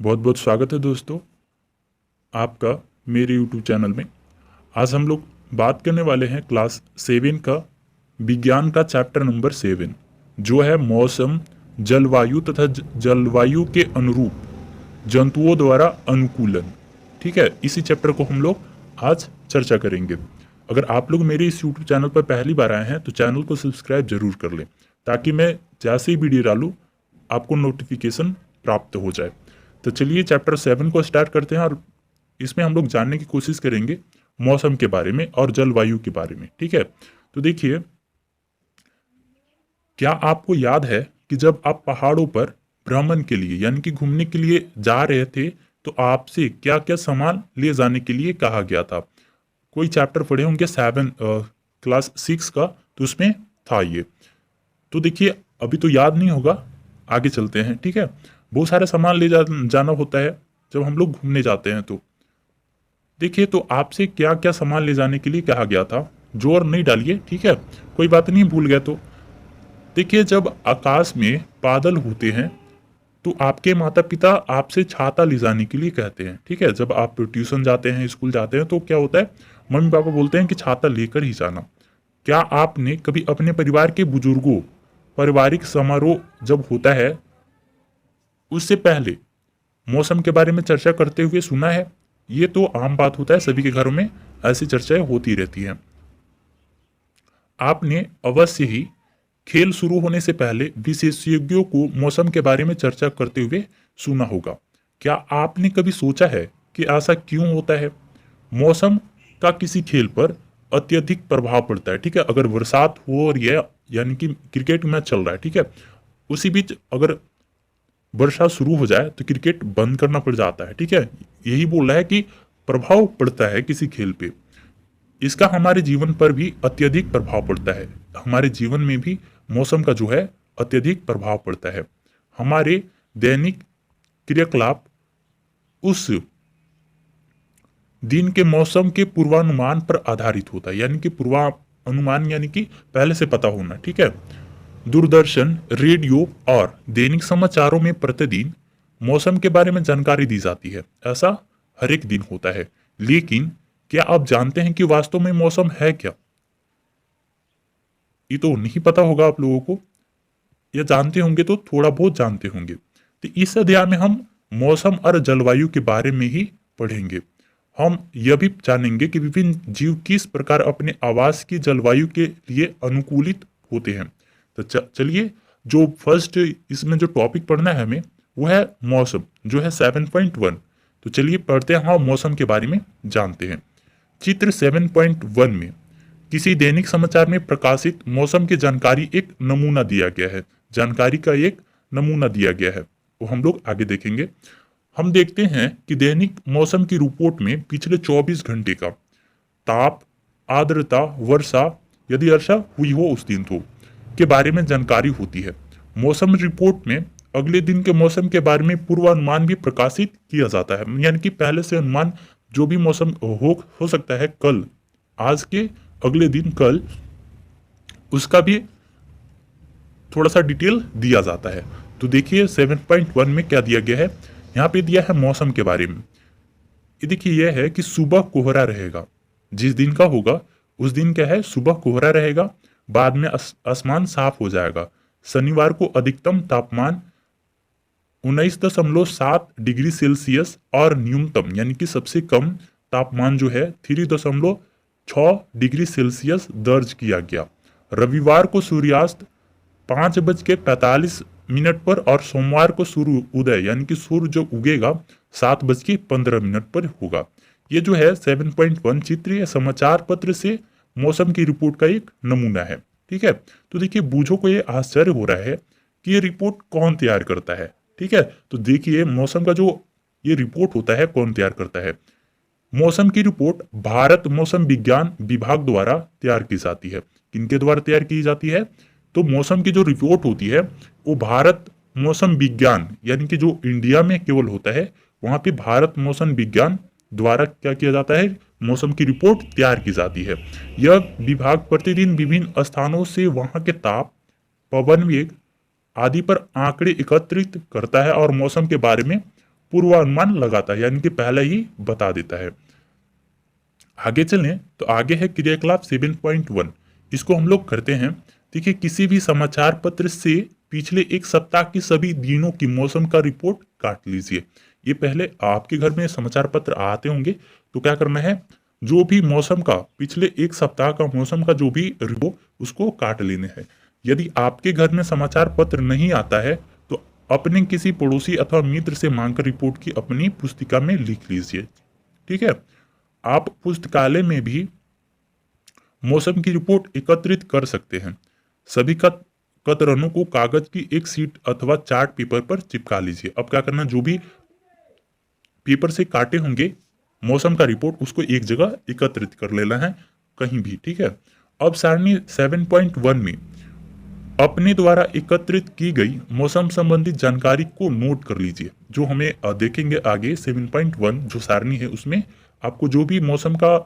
बहुत बहुत स्वागत है दोस्तों आपका मेरे YouTube चैनल में। आज हम लोग बात करने वाले हैं क्लास 7 का विज्ञान का चैप्टर नंबर 7 जो है मौसम, जलवायु तथा जलवायु के अनुरूप जंतुओं द्वारा अनुकूलन। ठीक है, इसी चैप्टर को हम लोग आज चर्चा करेंगे। अगर आप लोग मेरे इस YouTube चैनल पर पहली बार आए हैं तो चैनल को सब्सक्राइब जरूर कर लें ताकि मैं जैसे ही वीडियो डालूँ आपको नोटिफिकेशन प्राप्त हो जाए। तो चलिए चैप्टर 7 को स्टार्ट करते हैं और इसमें हम लोग जानने की कोशिश करेंगे मौसम के बारे में और जलवायु के बारे में। ठीक है, तो देखिए, क्या आपको याद है कि जब आप पहाड़ों पर भ्रमण के लिए यानी कि घूमने के लिए जा रहे थे तो आपसे क्या क्या सामान ले जाने के लिए कहा गया था? कोई चैप्टर पढ़े होंगे 7 क्लास 6 का, तो उसमें था ये। तो देखिए, अभी तो याद नहीं होगा, आगे चलते हैं। ठीक है, बहुत सारा सामान ले जाना होता है जब हम लोग घूमने जाते हैं। तो देखिए, तो आपसे क्या क्या सामान ले जाने के लिए कहा गया था? जोर नहीं डालिए, ठीक है, कोई बात नहीं, भूल गए तो। देखिए, जब आकाश में बादल होते हैं तो आपके माता पिता आपसे छाता ले जाने के लिए कहते हैं। ठीक है, जब आप ट्यूशन जाते हैं, स्कूल जाते हैं, तो क्या होता है, मम्मी पापा बोलते हैं कि छाता लेकर ही जाना। क्या आपने कभी अपने परिवार के बुजुर्गों, पारिवारिक समारोह जब होता है उससे पहले मौसम के बारे में चर्चा करते हुए सुना है? ये तो आम बात होता है, सभी के घरों में ऐसी चर्चाएं होती रहती हैं। आपने अवश्य ही खेल शुरू होने से पहले विशेषज्ञों को मौसम के बारे में चर्चा करते हुए सुना होगा। क्या आपने कभी सोचा है कि ऐसा क्यों होता है? मौसम का किसी खेल पर अत्यधिक प्रभाव पड़ता है। ठीक है, अगर बरसात हो रही है यानी कि क्रिकेट मैच चल रहा है, ठीक है, उसी बीच अगर वर्षा शुरू हो जाए तो क्रिकेट बंद करना पड़ जाता है। ठीक है, यही बोल रहा है कि प्रभाव पड़ता है किसी खेल पे। इसका हमारे जीवन पर भी अत्यधिक प्रभाव पड़ता है। हमारे जीवन में भी मौसम का जो है अत्यधिक प्रभाव पड़ता है। हमारे दैनिक क्रियाकलाप उस दिन के मौसम के पूर्वानुमान पर आधारित होता है, यानी कि पूर्वानुमान यानी कि पहले से पता होना। ठीक है, दूरदर्शन, रेडियो और दैनिक समाचारों में प्रतिदिन मौसम के बारे में जानकारी दी जाती है। ऐसा हर एक दिन होता है। लेकिन क्या आप जानते हैं कि वास्तव में मौसम है क्या? ये तो नहीं पता होगा आप लोगों को, या जानते होंगे तो थोड़ा बहुत जानते होंगे। तो इस अध्याय में हम मौसम और जलवायु के बारे में ही पढ़ेंगे। हम यह भी जानेंगे कि विभिन्न जीव किस प्रकार अपने आवास की जलवायु के लिए अनुकूलित होते हैं। तो चलिए, जो फर्स्ट इसमें जो टॉपिक पढ़ना है हमें वो है मौसम, जो है 7.1। तो चलिए पढ़ते हैं, हाँ, मौसम के बारे में जानते हैं। चित्र 7.1 में किसी दैनिक समाचार में प्रकाशित मौसम की जानकारी एक नमूना दिया गया है। जानकारी का एक नमूना दिया गया है, वो हम लोग आगे देखेंगे। हम देखते हैं कि दैनिक मौसम की रिपोर्ट में पिछले 24 घंटे का ताप, आर्द्रता, वर्षा, यदि वर्षा हुई हो उस दिन तो के बारे में जानकारी होती है। मौसम रिपोर्ट में अगले दिन के मौसम के बारे में पूर्वानुमान भी प्रकाशित किया जाता है, यानी कि पहले से अनुमान जो भी मौसम हो सकता है कल, आज के अगले दिन कल, उसका भी थोड़ा सा डिटेल दिया जाता है। तो देखिए 7.1 में क्या दिया गया है, यहाँ पे दिया है मौसम के बारे में। ये देखिए, यह है कि सुबह कोहरा रहेगा। जिस दिन का होगा उस दिन क्या है, सुबह कोहरा रहेगा, बाद में आसमान साफ हो जाएगा। शनिवार को अधिकतम तापमान 19.7 डिग्री सेल्सियस और न्यूनतम यानी कि सबसे कम तापमान जो है 3.6 डिग्री सेल्सियस दर्ज किया गया। रविवार को सूर्यास्त 5:45 पर और सोमवार को सूर्य उदय यानी कि सूर्य जो उगेगा 7:15 पर होगा। ये जो है 7.1 चित्र या समाचार पत्र से मौसम की रिपोर्ट का एक नमूना है। ठीक है, तो देखिए, बूझो को ये आश्चर्य हो रहा है कि ये रिपोर्ट कौन तैयार करता है। ठीक है, तो देखिए, मौसम का जो ये रिपोर्ट होता है कौन तैयार करता है? मौसम की रिपोर्ट भारत मौसम विज्ञान विभाग द्वारा तैयार की जाती है। किनके द्वारा तैयार की जाती है? तो मौसम की जो रिपोर्ट होती है वो भारत मौसम विज्ञान यानी कि जो इंडिया में केवल होता है, वहां पे भारत मौसम विज्ञान द्वारा क्या किया जाता है, मौसम की रिपोर्ट तैयार की जाती है। यह विभाग प्रतिदिन विभिन्न स्थानों से वहां के ताप, पवन वेग आदि पर आंकड़े एकत्रित करता है और मौसम के बारे में पूर्वानुमान लगाता है, यानी कि पहले ही बता देता है। आगे चलें तो आगे है क्रियाकलाप 7.1। इसको हम लोग करते हैं। देखिए, किसी भी समाचार पत्र से पिछले एक सप्ताह की सभी दिनों की मौसम का रिपोर्ट काट लीजिए। ये पहले आपके घर में समाचार पत्र आते होंगे, तो क्या करना है, जो भी मौसम का पिछले एक सप्ताह का मौसम का जो भी रिपोर्ट उसको काट लेने हैं। यदि आपके घर में समाचार पत्र नहीं आता है तो अपने किसी पड़ोसी अथवा मित्र से मांगकर रिपोर्ट की अपनी पुस्तिका में लिख लीजिए। ठीक है, आप पुस्तकालय में भी मौसम की रिपोर्ट एकत्रित कर सकते हैं। सभी कतरनों को कागज की एक सीट अथवा चार्ट पेपर पर चिपका लीजिए। अब क्या करना, जो भी पेपर से काटे होंगे मौसम का रिपोर्ट उसको एक जगह एकत्रित कर लेना है कहीं भी। ठीक है, अब सारणी 7.1 में अपने द्वारा एकत्रित की गई मौसम संबंधित जानकारी को नोट कर लीजिए। जो हमें देखेंगे आगे 7.1 जो सारणी है उसमें आपको जो भी मौसम का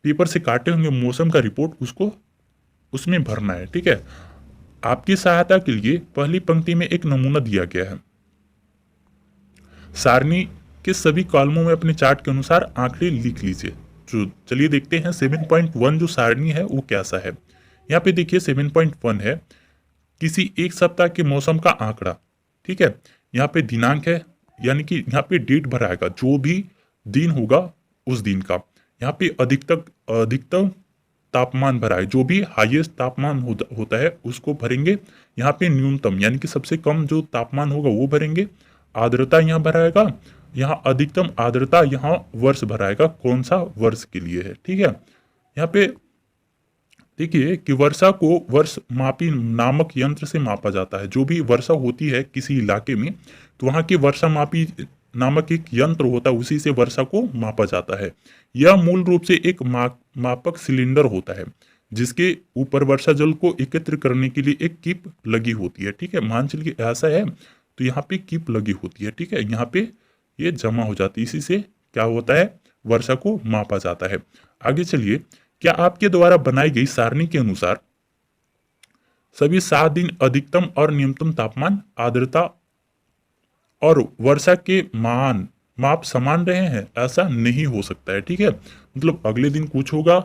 पेपर से काटे होंगे मौसम का रिपोर्ट उसको उसमें भरना है। ठीक है, आपकी सहायता के लिए पहली पंक्ति में एक नमूना दिया गया है। सारणी के सभी कॉलमों में अपने चार्ट के अनुसार आंकड़े लिख लीजिए। तो चलिए देखते हैं 7.1 जो सारणी है वो कैसा है। यहाँ पे देखिए 7.1 है किसी एक सप्ताह के मौसम का आंकड़ा। ठीक है, यहाँ पे दिनांक है, यानी कि यहाँ पे डेट भराएगा, जो भी दिन होगा उस दिन का। यहाँ पे अधिकतम तापमान भरा है, जो भी हाईएस्ट तापमान होता है उसको भरेंगे। यहाँ पे न्यूनतम यानी कि सबसे कम जो तापमान होगा वो भरेंगे। आर्द्रता यहाँ भराएगा, यहाँ अधिकतम आर्द्रता, यहाँ वर्ष भराएगा कौन सा वर्ष के लिए है। ठीक है, यहाँ पे देखिए कि वर्षा को वर्ष मापी नामक यंत्र से मापा जाता है। जो भी वर्षा होती है किसी इलाके में तो वहाँ की वर्षा मापी नामक एक यंत्र होता है, उसी से वर्षा को मापा जाता है। यह मूल रूप से एक मापक सिलेंडर होता है जिसके ऊपर वर्षा जल को एकत्र करने के लिए एक कीप लगी होती है। ठीक है, मान चलिए ऐसा है तो यहाँ पे कीप लगी होती है। ठीक है, यहाँ पे ये जमा हो जाती है, इसी से क्या होता है, वर्षा को मापा जाता है। आगे चलिए, क्या आपके द्वारा बनाई गई सारणी के अनुसार सभी 7 दिन अधिकतम और न्यूनतम तापमान, आर्द्रता और वर्षा के माप समान रहे हैं? ऐसा नहीं हो सकता है। ठीक है, मतलब अगले दिन कुछ होगा,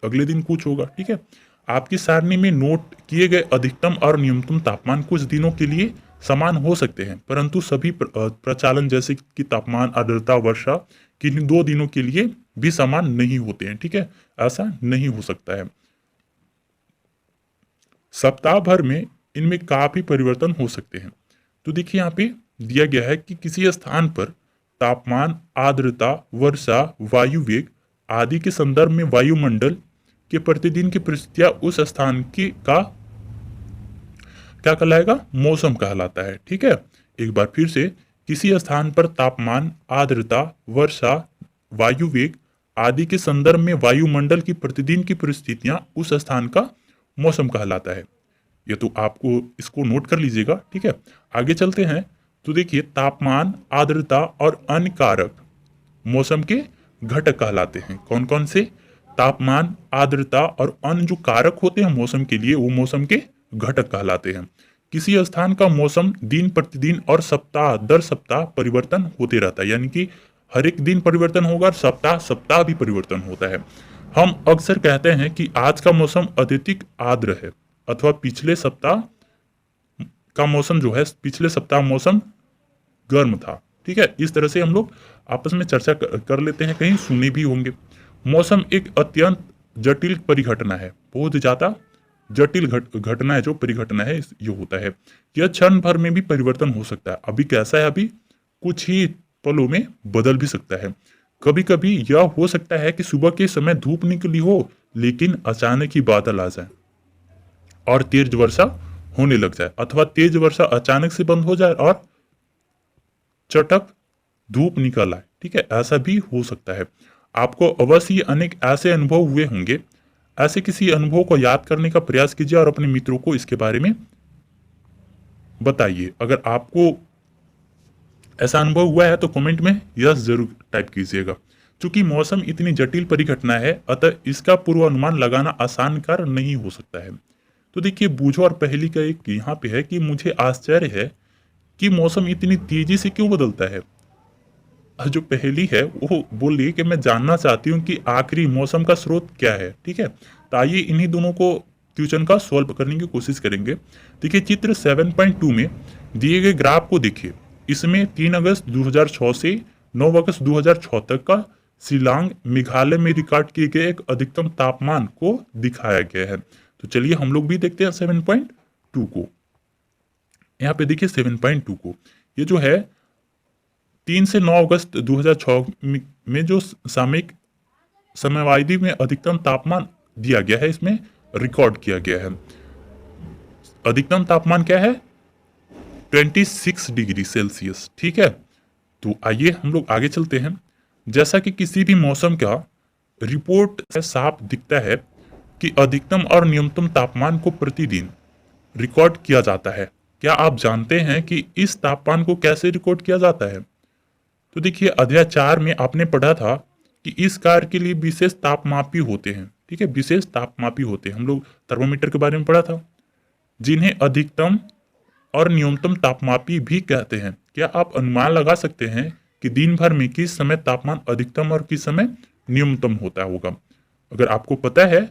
अगले दिन कुछ होगा। ठीक है, आपकी सारणी में नोट किए गए अधिकतम और न्यूनतम तापमान कुछ दिनों के लिए समान हो सकते हैं, परंतु सभी प्रचालन जैसे कि तापमान, आर्द्रता, वर्षा किन्हीं 2 दिनों के लिए भी समान नहीं होते हैं। ठीक है, ऐसा नहीं हो सकता है। सप्ताह भर में इनमें काफी परिवर्तन हो सकते हैं। तो देखिए यहाँ पे दिया गया है कि किसी स्थान पर तापमान, आर्द्रता, वर्षा, वायु वेग आदि के संदर्भ में वायुमंडल के प्रतिदिन की परिस्थितियां उस स्थान की का क्या कहलाएगा, मौसम कहलाता है। ठीक है, एक बार फिर से, किसी स्थान पर तापमान, आर्द्रता, वर्षा, वायु वेग आदि के संदर्भ में वायुमंडल की प्रतिदिन की परिस्थितियां उस स्थान का मौसम कहलाता है। ये तो आपको इसको नोट कर लीजिएगा। ठीक है, आगे चलते हैं तो देखिए तापमान, आर्द्रता और अन्य कारक मौसम के घटक कहलाते हैं। कौन कौन से? तापमान, आर्द्रता और अन्य जो कारक होते हैं मौसम के लिए वो मौसम के घटक कहलाते हैं। किसी स्थान का मौसम दिन प्रतिदिन और सप्ताह दर सप्ताह परिवर्तन होते रहता है, यानी कि हर एक दिन परिवर्तन होगा और सप्ताह सप्ताह भी परिवर्तन होता है। हम अक्सर कहते हैं कि आज का मौसम अत्यधिक आर्द्र है, अथवा पिछले सप्ताह का मौसम जो है, पिछले सप्ताह मौसम गर्म था। ठीक है, इस तरह से हम लोग आपस में चर्चा कर लेते हैं, कहीं सुने भी होंगे। मौसम एक अत्यंत जटिल परिघटना है, बहुत ज्यादा जटिल घटना है, जो परिघटना है ये होता है। यह क्षण भर में भी परिवर्तन हो सकता है। अभी कैसा है, अभी कुछ ही पलों में बदल भी सकता है। कभी कभी यह हो सकता है कि सुबह के समय धूप निकली हो लेकिन अचानक ही बादल आ जाए और तेज वर्षा होने लग जाए, अथवा तेज वर्षा अचानक से बंद हो जाए और चटक धूप निकल आए। ठीक है, ऐसा भी हो सकता है। आपको अवश्य अनेक ऐसे अनुभव हुए होंगे। ऐसे किसी अनुभव को याद करने का प्रयास कीजिए और अपने मित्रों को इसके बारे में बताइए। अगर आपको ऐसा अनुभव हुआ है तो कमेंट में यस जरूर टाइप कीजिएगा। चूंकि मौसम इतनी जटिल परिघटना है अतः इसका पूर्वानुमान लगाना आसान कार्य नहीं हो सकता है। तो देखिए बूझो और पहेली का एक यहाँ पे है कि मुझे आश्चर्य है कि मौसम इतनी तेजी से क्यों बदलता है। जो पहेली है वो बोली कि मैं जानना चाहती हूँ कि आखिरी मौसम का स्रोत क्या है। ठीक है, तो आइए इन्हीं दोनों को क्वेश्चन का सॉल्व करने की कोशिश करेंगे। देखिए चित्र 7.2 में दिए गए ग्राफ को देखिए। इसमें 3 अगस्त 2006 से 9 अगस्त 2006 तक का शिलांग मेघालय में रिकॉर्ड किए गए एक अधिकतम तापमान को दिखाया गया है। तो चलिए हम लोग भी देखते हैं 7.2 को। यहाँ पे देखिए 7.2 को, ये जो है 3 से 9 अगस्त 2006 में जो सामयिक समयावधि में अधिकतम तापमान दिया गया है, इसमें रिकॉर्ड किया गया है। अधिकतम तापमान क्या है? 26 डिग्री सेल्सियस। ठीक है, तो आइए हम लोग आगे चलते हैं। जैसा कि किसी भी मौसम का रिपोर्ट से साफ दिखता है कि अधिकतम और न्यूनतम तापमान को प्रतिदिन रिकॉर्ड किया जाता है। क्या आप जानते हैं कि इस तापमान को कैसे रिकॉर्ड किया जाता है? तो देखिए अध्याय 4 में आपने पढ़ा था कि इस कार्य के लिए विशेष तापमापी होते हैं। ठीक है, विशेष तापमापी होते हैं। हम लोग थर्मोमीटर के बारे में पढ़ा था, जिन्हें अधिकतम और न्यूनतम तापमापी भी कहते हैं। क्या आप अनुमान लगा सकते हैं कि दिन भर में किस समय तापमान अधिकतम और किस समय न्यूनतम होता होगा? अगर आपको पता है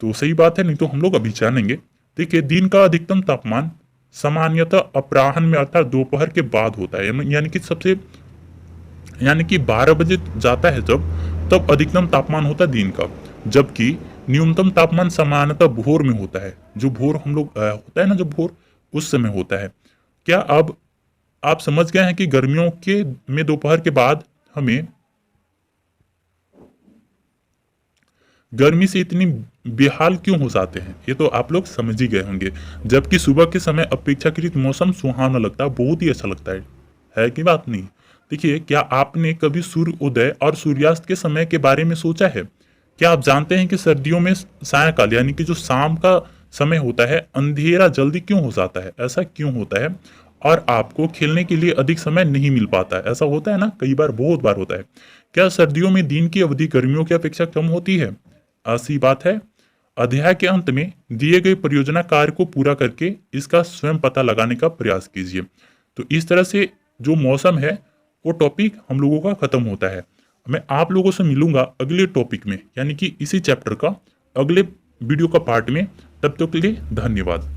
तो सही बात है, नहीं तो हम लोग अभी जानेंगे। देखिए दिन का अधिकतम तापमान सामान्यतः अपराह्न में अर्थात दोपहर के बाद होता है, यानी कि 12 बजे जाता है जब, तब अधिकतम तापमान होता है दिन का। जबकि न्यूनतम तापमान सामान्यतः भोर में होता है। जो भोर हम लोग होता है ना, जब भोर उस समय होता है। क्या अब आप समझ गए हैं कि गर्मियों के में दोपहर के बाद हमें गर्मी से इतनी बेहाल क्यों हो जाते हैं? ये तो आप लोग समझ ही गए होंगे। जबकि सुबह के समय अपेक्षाकृत मौसम सुहावना लगता है, बहुत ही अच्छा लगता है कि बात नहीं? देखिए क्या आपने कभी सूर्य उदय और सूर्यास्त के समय के बारे में सोचा है? क्या आप जानते हैं कि सर्दियों में सायंकाल यानी कि जो शाम का समय होता है, अंधेरा जल्दी क्यों हो जाता है? ऐसा क्यों होता है? और आपको खेलने के लिए अधिक समय नहीं मिल पाता है। ऐसा होता है ना, कई बार, बहुत बार होता है। क्या सर्दियों में दिन की अवधि गर्मियों की अपेक्षा कम होती है? ऐसी बात है। अध्याय के अंत में दिए गए परियोजना कार्य को पूरा करके इसका स्वयं पता लगाने का प्रयास कीजिए। तो इस तरह से जो मौसम है वो टॉपिक हम लोगों का खत्म होता है। मैं आप लोगों से मिलूंगा अगले टॉपिक में, यानी कि इसी चैप्टर का अगले वीडियो का पार्ट में। तब तक के लिए धन्यवाद।